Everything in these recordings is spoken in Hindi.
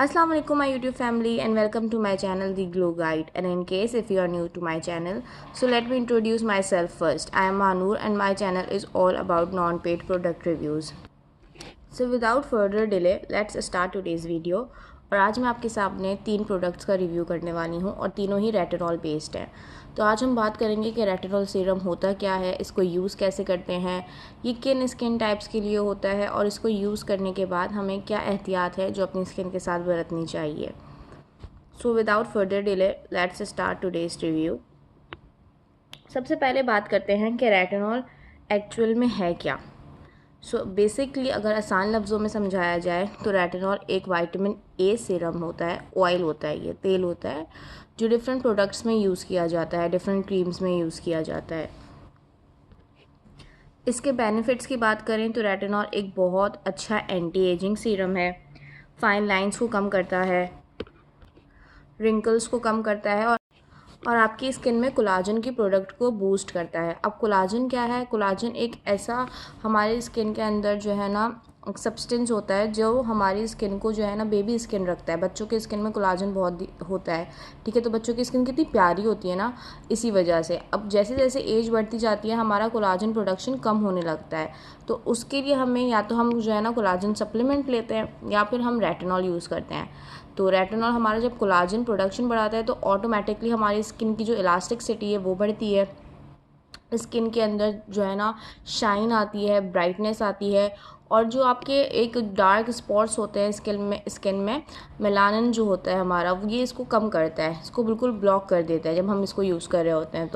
Assalamu alaikum my YouTube family and welcome to my channel The Glow Guide. And in case if you are new to my channel, so let me introduce myself first. I am Manur and my channel is all about non-paid product reviews. So without further delay, let's start today's video. और आज मैं आपके सामने 3 प्रोडक्ट्स का रिव्यू करने वाली हूँ और तीनों ही रेटिनॉल बेस्ड हैं। तो आज हम बात करेंगे कि रेटिनॉल सीरम होता क्या है, इसको यूज़ कैसे करते हैं, ये किन स्किन टाइप्स के लिए होता है और इसको यूज़ करने के बाद हमें क्या एहतियात है जो अपनी स्किन के साथ बरतनी चाहिए। So without further delay let's start today's review. सबसे पहले बात करते हैं कि रेटिनॉल एक्चुअल में है क्या। सो बेसिकली अगर आसान लफ्ज़ों में समझाया जाए तो रेटिनॉल एक विटामिन ए सीरम होता है, ऑयल होता है, ये तेल होता है जो डिफरेंट प्रोडक्ट्स में यूज़ किया जाता है, डिफरेंट क्रीम्स में यूज़ किया जाता है। इसके बेनिफिट्स की बात करें तो रेटिनॉल एक बहुत अच्छा एंटी एजिंग सीरम है, फाइन लाइंस को कम करता है, रिंकल्स को कम करता है और आपकी स्किन में कोलाजन की प्रोडक्ट को बूस्ट करता है। अब कोलाजन क्या है? कोलाजन एक ऐसा हमारी स्किन के अंदर जो है ना सब्सटेंस होता है जो हमारी स्किन को जो है ना बेबी स्किन रखता है। बच्चों के स्किन में कोलाजन बहुत होता है, ठीक है। तो बच्चों की स्किन कितनी प्यारी होती है ना, इसी वजह से अब जैसे जैसे एज बढ़ती जाती है हमारा कोलाजन प्रोडक्शन कम होने लगता है। तो उसके लिए हमें या तो हम जो है ना कोलाजन सप्लीमेंट लेते हैं या फिर हम रेटिनॉल यूज़ करते हैं। तो रेटिनॉल हमारा जब कोलाजन प्रोडक्शन बढ़ाता है तो ऑटोमेटिकली हमारी स्किन की जो इलास्टिसिटी है वो बढ़ती है, स्किन के अंदर जो है ना शाइन आती है, ब्राइटनेस आती है और जो आपके एक डार्क स्पॉट्स होते हैं स्किन में मेलानिन जो होता है हमारा, ये इसको कम करता है, इसको बिल्कुल ब्लॉक कर देता है जब हम इसको यूज़ कर रहे होते हैं।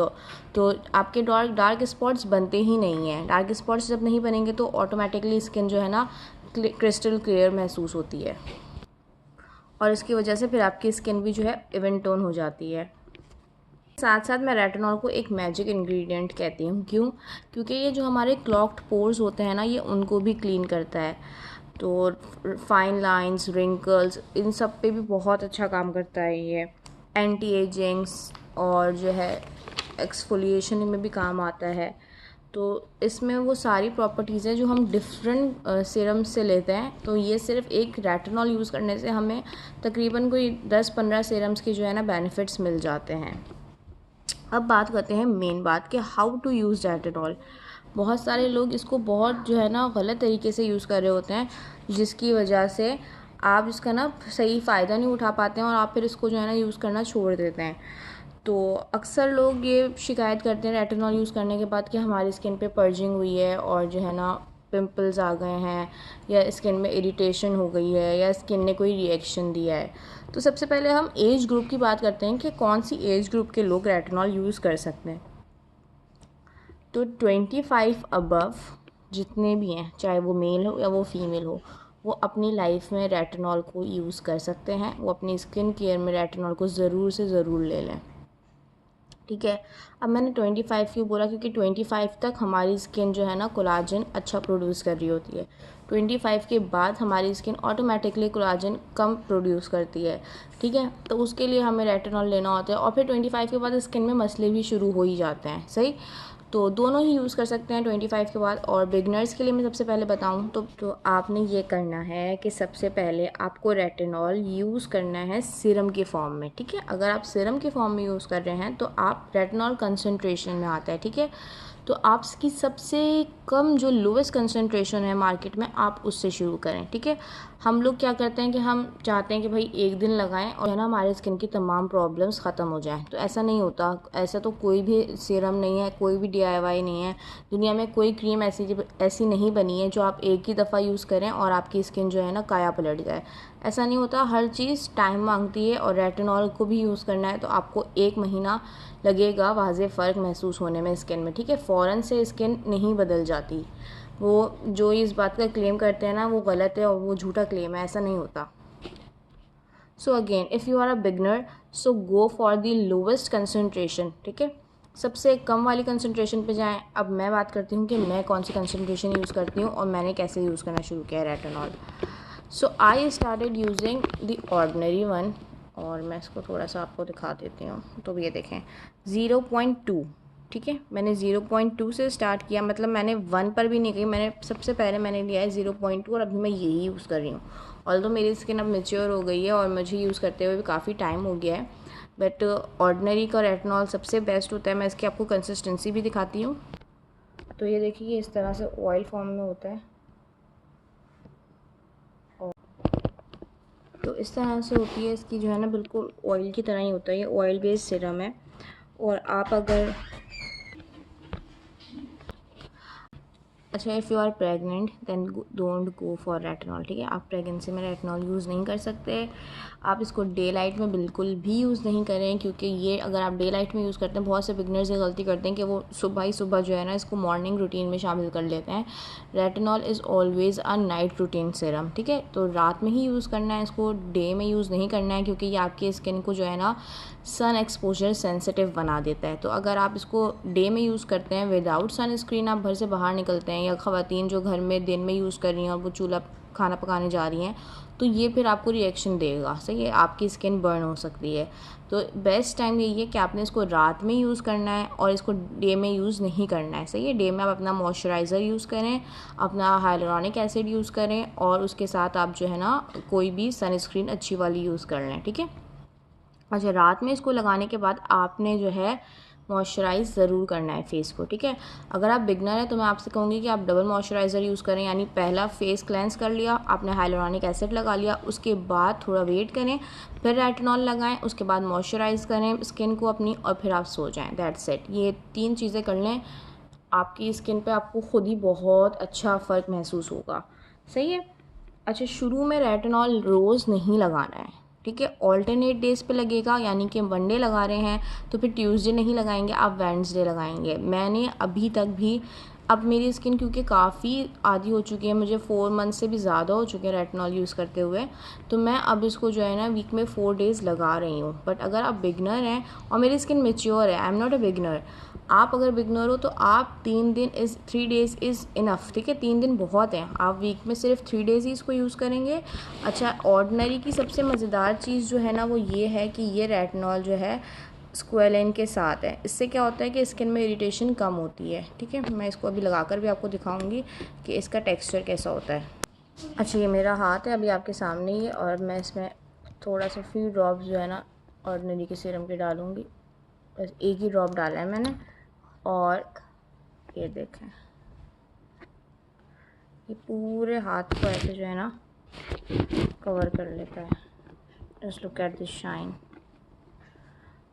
तो आपके डार्क स्पॉट्स बनते ही नहीं हैं। डार्क स्पॉट्स जब नहीं बनेंगे तो ऑटोमेटिकली स्किन जो है ना क्रिस्टल क्लियर महसूस होती है और इसकी वजह से फिर आपकी स्किन भी जो है इवन टोन हो जाती है। साथ साथ मैं रेटिनॉल को एक मैजिक इंग्रेडिएंट कहती हूँ। क्यों? क्योंकि ये जो हमारे क्लॉग्ड पोर्स होते हैं ना, ये उनको भी क्लीन करता है। तो फाइन लाइंस, रिंकल्स, इन सब पे भी बहुत अच्छा काम करता है ये। एंटी एजिंग्स और जो है एक्सफोलिएशन में भी काम आता है। तो इसमें वो सारी प्रॉपर्टीज़ हैं जो हम डिफरेंट सीरम से लेते हैं। तो ये सिर्फ एक रेटिनॉल यूज़ करने से हमें तकरीबन कोई 10-15 सीरम्स के जो है ना बेनिफिट्स मिल जाते हैं। अब बात करते हैं मेन बात कि हाउ टू यूज़ रेटिनॉल। बहुत सारे लोग इसको बहुत जो है ना गलत तरीके से यूज़ कर रहे होते हैं, जिसकी वजह से आप इसका ना सही फ़ायदा नहीं उठा पाते हैं और आप फिर इसको जो है ना यूज़ करना छोड़ देते हैं। तो अक्सर लोग ये शिकायत करते हैं रेटिनॉल यूज़ करने के बाद कि हमारी स्किन पे पर्जिंग हुई है और जो है ना पिंपल्स आ गए हैं या स्किन में इरिटेशन हो गई है या स्किन ने कोई रिएक्शन दिया है। तो सबसे पहले हम एज ग्रुप की बात करते हैं कि कौन सी एज ग्रुप के लोग रेटिनॉल यूज़ कर सकते हैं। तो 25 अबव जितने भी हैं, चाहे वो मेल हो या वो फीमेल हो, वो अपनी लाइफ में रेटिनॉल को यूज़ कर सकते हैं। वो अपनी स्किन केयर में रेटिनॉल को ज़रूर से ज़रूर ले लें, ठीक है। अब मैंने 25 क्यों बोला? क्योंकि 25 तक हमारी स्किन जो है ना कोलाजन अच्छा प्रोड्यूस कर रही होती है। 25 के बाद हमारी स्किन ऑटोमेटिकली कोलाजन कम प्रोड्यूस करती है, ठीक है। तो उसके लिए हमें रेटिनॉल लेना होता है और फिर 25 के बाद स्किन में मसले भी शुरू हो ही जाते हैं, सही। तो दोनों ही यूज़ कर सकते हैं 25 के बाद। और बिगनर्स के लिए मैं सबसे पहले बताऊं तो आपने ये करना है कि सबसे पहले आपको रेटिनॉल यूज़ करना है सीरम के फॉर्म में, ठीक है। अगर आप सीरम के फॉर्म में यूज़ कर रहे हैं तो आप रेटिनॉल कंसनट्रेशन में आता है, ठीक है। तो आपकी सबसे कम जो लोवेस्ट कंसनट्रेशन है मार्केट में, आप उससे शुरू करें, ठीक है। हम लोग क्या करते हैं कि हम चाहते हैं कि भाई एक दिन लगाएं और है ना हमारे स्किन की तमाम प्रॉब्लम्स ख़त्म हो जाएं। तो ऐसा नहीं होता। ऐसा तो कोई भी सीरम नहीं है, कोई भी DIY नहीं है दुनिया में, कोई क्रीम ऐसी नहीं बनी है जो आप एक ही दफ़ा यूज़ करें और आपकी स्किन जो है ना काया पलट जाए। ऐसा नहीं होता। हर चीज़ टाइम मांगती है और रेटिनॉल को भी यूज़ करना है तो आपको 1 महीना लगेगा वाज़े फ़र्क महसूस होने में स्किन में, ठीक है। फ़ौरन से स्किन नहीं बदल जाती। वो जो इस बात का क्लेम करते हैं ना वो गलत है और वो झूठा क्लेम है, ऐसा नहीं होता। So again if you are a beginner so go for the lowest concentration, ठीक है। सबसे कम वाली कंसनट्रेशन पे जाएं। अब मैं बात करती हूँ कि मैं कौन सी कंसनट्रेशन यूज़ करती हूँ और मैंने कैसे यूज़ करना शुरू किया है retinol. So I started using the ordinary one और मैं इसको थोड़ा सा आपको दिखा देती हूँ। तो ये देखें 0.2, ठीक है। मैंने 0.2 से स्टार्ट किया, मतलब मैंने 1 पर भी नहीं गई, मैंने सबसे पहले मैंने लिया है 0.2 और अभी मैं यही यूज़ कर रही हूँ। ऑल्दो मेरी स्किन अब मैच्योर हो गई है और मुझे यूज़ करते हुए भी काफ़ी टाइम हो गया है, बट ऑर्डिनरी का रेटिनॉल सबसे बेस्ट होता है। मैं इसकी आपको कंसिस्टेंसी भी दिखाती हूँ। तो ये देखिए, ये इस तरह से ऑयल फॉर्म में होता है, तो इस तरह से होती है इसकी जो है ना, बिल्कुल ऑयल की तरह ही होता है। ये ऑयल बेस्ड सीरम है। और आप अगर अच्छा, if you are pregnant then don't go for retinol, ठीक है। आप प्रेगनेंसी में रेटिनॉल यूज़ नहीं कर सकते। आप इसको डे लाइट में बिल्कुल भी यूज़ नहीं करें, क्योंकि ये अगर आप डे लाइट में यूज़ करते हैं, बहुत से बिगनर्स ये गलती करते हैं कि वो सुबह ही सुबह जो है ना इसको मॉर्निंग रूटीन में शामिल कर लेते हैं। Retinol is always a night routine serum, ठीक है। तो रात में ही यूज़ करना है इसको, डे में यूज़ नहीं करना है, क्योंकि ये आपकी स्किन को जो है ना सन एक्सपोजर सेंसिटिव बना देता है। तो अगर आप इसको डे में यूज़ करते हैं विदाउट सनस्क्रीन, आप घर से बाहर निकलते हैं, या ख़वातीन जो घर में दिन में यूज़ कर रही हैं और वो चूल्हा खाना पकाने जा रही हैं, तो ये फिर आपको रिएक्शन देगा, सही है, आपकी स्किन बर्न हो सकती है। तो बेस्ट टाइम यही है कि आपने इसको रात में यूज़ करना है और इसको डे में यूज़ नहीं करना है, सही है। डे में आप अपना मॉइस्चराइज़र यूज़ करें, अपना हाइलुरोनिक एसिड यूज़ करें, और उसके साथ आप जो है ना कोई भी सनस्क्रीन अच्छी वाली यूज़ कर लें, ठीक है। अच्छा, रात में इसको लगाने के बाद आपने जो है मॉइस्चराइज़ ज़रूर करना है फेस को, ठीक है। अगर आप बिगनर हैं तो मैं आपसे कहूँगी कि आप डबल मॉइस्चराइज़र यूज़ करें, यानी पहला फेस क्लेंस कर लिया आपने, हाइलुरोनिक एसिड लगा लिया, उसके बाद थोड़ा वेट करें, फिर रेटिनॉल लगाएं, उसके बाद मॉइस्चराइज़ करें स्किन को अपनी, और फिर आप सो जाएं। That's it. ये 3 चीज़ें कर लें, आपकी स्किन पे आपको खुद ही बहुत अच्छा फ़र्क महसूस होगा, सही है। अच्छा, शुरू में रेटिनॉल रोज़ नहीं लगाना है, ठीक है। ऑल्टरनेट डेज़ पे लगेगा, यानी कि वनडे लगा रहे हैं तो फिर ट्यूसडे नहीं लगाएंगे, आप वेडनेसडे लगाएंगे। मैंने अभी तक भी, अब मेरी स्किन क्योंकि काफ़ी आदी हो चुकी है, मुझे 4 मंथ से भी ज़्यादा हो चुके हैं रेटिनॉल यूज़ करते हुए, तो मैं अब इसको जो है ना वीक में 4 डेज़ लगा रही हूँ। बट अगर आप बिगनर हैं और मेरी स्किन मेच्योर है, I am not a beginner, आप अगर बिगनर हो तो आप 3 डेज़ इज़ इनफ, ठीक है। 3 दिन बहुत हैं, आप वीक में सिर्फ 3 डेज़ ही इसको यूज़ करेंगे। अच्छा, ऑर्डिनरी की सबसे मज़ेदार चीज़ जो है ना वो ये है कि ये रेटिनॉल जो है स्क्वेलेन के साथ है। इससे क्या होता है कि स्किन में इरिटेशन कम होती है, ठीक है। मैं इसको अभी लगाकर भी आपको दिखाऊंगी कि इसका टेक्सचर कैसा होता है। अच्छा, ये मेरा हाथ है अभी आपके सामने ही है, और मैं इसमें थोड़ा सा फ्यू ड्रॉप्स जो है ना ऑर्डिनरी के सीरम के डालूँगी। बस एक ही ड्रॉप डाला है मैंने, और ये देखें, ये पूरे हाथ को ऐसे जो है ना कवर कर लेता है। Just look at this shine,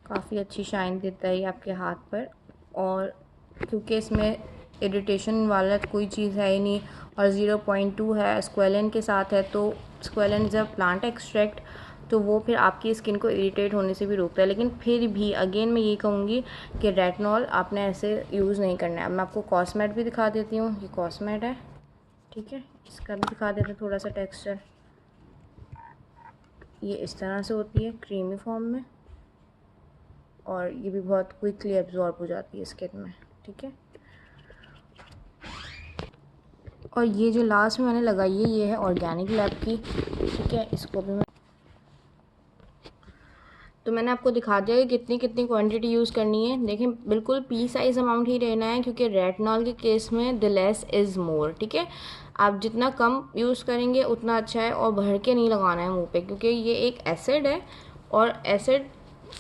काफ़ी अच्छी शाइन देता है ये आपके हाथ पर। और क्योंकि इसमें इरिटेशन वाला कोई चीज़ है ही नहीं, और 0.2 है, स्क्वेलेन के साथ है, तो स्क्वेलेन इज़ अ प्लांट एक्सट्रैक्ट, तो वो फिर आपकी स्किन को इरिटेट होने से भी रोकता है। लेकिन फिर भी अगेन मैं ये कहूँगी कि रेटिनॉल आपने ऐसे यूज़ नहीं करना है। अब मैं आपको कॉस्मेट भी दिखा देती हूँ, ये कॉस्मेट है, ठीक है। इसका भी दिखा देते हैं थोड़ा सा टेक्सचर। ये इस तरह से होती है क्रीमी फॉर्म में, और ये भी बहुत क्विकली एब्जॉर्ब हो जाती है स्किन में, ठीक है। और ये जो लास्ट में मैंने लगाई है ये है ऑर्गेनिक लैब की, ठीक है। इसको भी मैं, तो मैंने आपको दिखा दिया कि कितनी कितनी क्वांटिटी यूज़ करनी है। देखें, बिल्कुल पी साइज़ अमाउंट ही रहना है, क्योंकि रेटिनॉल के केस में द लेस इज़ मोर, ठीक है। आप जितना कम यूज़ करेंगे उतना अच्छा है, और भर के नहीं लगाना है मुंह पे, क्योंकि ये एक एसिड है, और एसिड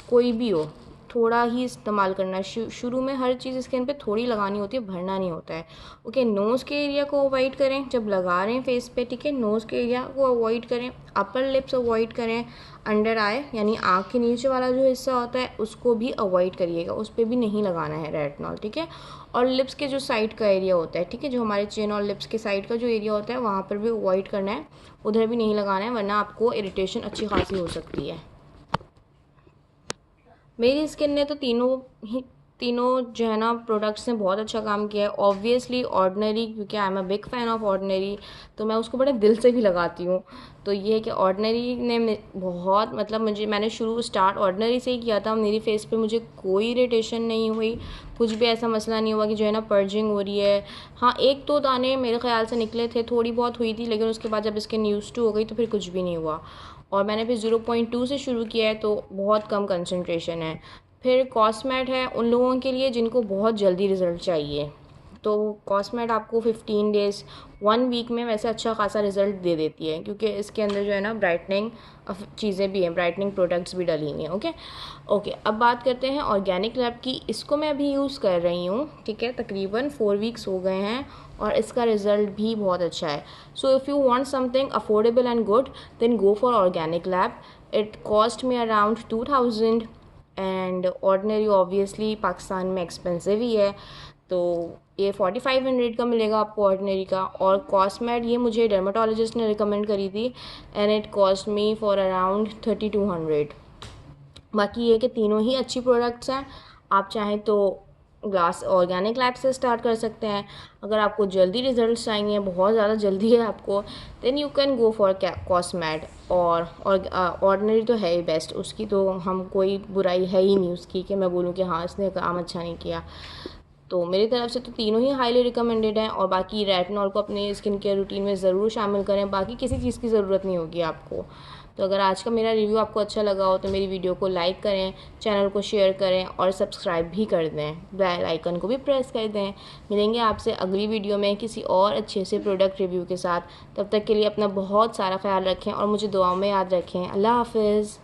कोई भी हो थोड़ा ही इस्तेमाल करना है। शुरू में हर चीज़ स्किन पे थोड़ी लगानी होती है, भरना नहीं होता है, ओके। नोज़ के एरिया को अवॉइड करें जब लगा रहे हैं फेस पे, ठीक है। नोज़ के एरिया को अवॉइड करें, अपर लिप्स अवॉइड करें, अंडर आई यानी आँख के नीचे वाला जो हिस्सा होता है उसको भी अवॉइड करिएगा, उस पर भी नहीं लगाना है रेटिनॉल, ठीक है। और लिप्स के जो साइड का एरिया होता है, ठीक है, जो हमारे चिन और लिप्स के साइड का जो एरिया होता है वहाँ पर भी अवॉइड करना है, उधर भी नहीं लगाना है, वरना आपको इरिटेशन अच्छी खासी हो सकती है। मेरी स्किन ने तो तीनों जो है ना प्रोडक्ट्स ने बहुत अच्छा काम किया है। ऑब्वियसली ऑर्डिनरी, क्योंकि I am a big fan of ordinary, तो मैं उसको बड़े दिल से भी लगाती हूँ। तो ये है कि ऑर्डिनरी ने बहुत, मतलब मैंने शुरू स्टार्ट ऑर्डिनरी से ही किया था। मेरी फेस पे मुझे कोई इरिटेशन नहीं हुई, कुछ भी ऐसा मसला नहीं हुआ कि जो है ना पर्जिंग हो रही है। हाँ, 1-2 दाने मेरे ख्याल से निकले थे, थोड़ी बहुत हुई थी, लेकिन उसके बाद जब स्किन यूज़ टू हो गई तो फिर कुछ भी नहीं हुआ। और मैंने फिर 0.2 से शुरू किया है, तो बहुत कम कंसंट्रेशन है। फिर कॉस्मेट है उन लोगों के लिए जिनको बहुत जल्दी रिज़ल्ट चाहिए, तो कॉस्मेट आपको 15 डेज़ 1 वीक में वैसे अच्छा खासा रिज़ल्ट दे देती है, क्योंकि इसके अंदर जो है ना ब्राइटनिंग चीज़ें भी हैं, ब्राइटनिंग प्रोडक्ट्स भी डली हुई हैं। ओके, अब बात करते हैं ऑर्गेनिक लैब की। इसको मैं अभी यूज़ कर रही हूँ, ठीक है, तकरीबन 4 वीक्स हो गए हैं और इसका रिज़ल्ट भी बहुत अच्छा है। So if you want something affordable and good then go for organic lab. It cost me around 2000 and ordinary obviously Pakistan में एक्सपेंसिव ही है, तो ये 4500 का मिलेगा आपको ऑर्डिनरी का। और कॉस्मेट ये मुझे डर्माटोलॉजिस्ट ने रिकमेंड करी थी and it cost me for around 3200। बाकी ये कि तीनों ही अच्छी प्रोडक्ट्स हैं। आप चाहें तो ग्लास ऑर्गेनिक लैब से स्टार्ट कर सकते हैं। अगर आपको जल्दी रिजल्ट्स चाहिए, बहुत ज़्यादा जल्दी है आपको, then you can go for cosmetic. और ऑर्डिनरी तो है ही बेस्ट, उसकी तो हम कोई बुराई है ही नहीं उसकी कि मैं बोलूँ कि हाँ इसने काम अच्छा नहीं किया। तो मेरी तरफ से तो तीनों ही हाईली रिकमेंडेड हैं। और बाकी रेटिनॉल को अपने स्किन केयर रूटीन में ज़रूर शामिल करें, बाकी किसी चीज़ की ज़रूरत नहीं होगी आपको। तो अगर आज का मेरा रिव्यू आपको अच्छा लगा हो तो मेरी वीडियो को लाइक करें, चैनल को शेयर करें और सब्सक्राइब भी कर दें, बेल आइकन को भी प्रेस कर दें। मिलेंगे आपसे अगली वीडियो में किसी और अच्छे से प्रोडक्ट रिव्यू के साथ। तब तक के लिए अपना बहुत सारा ख्याल रखें और मुझे दुआओं में याद रखें। अल्लाह हाफिज़।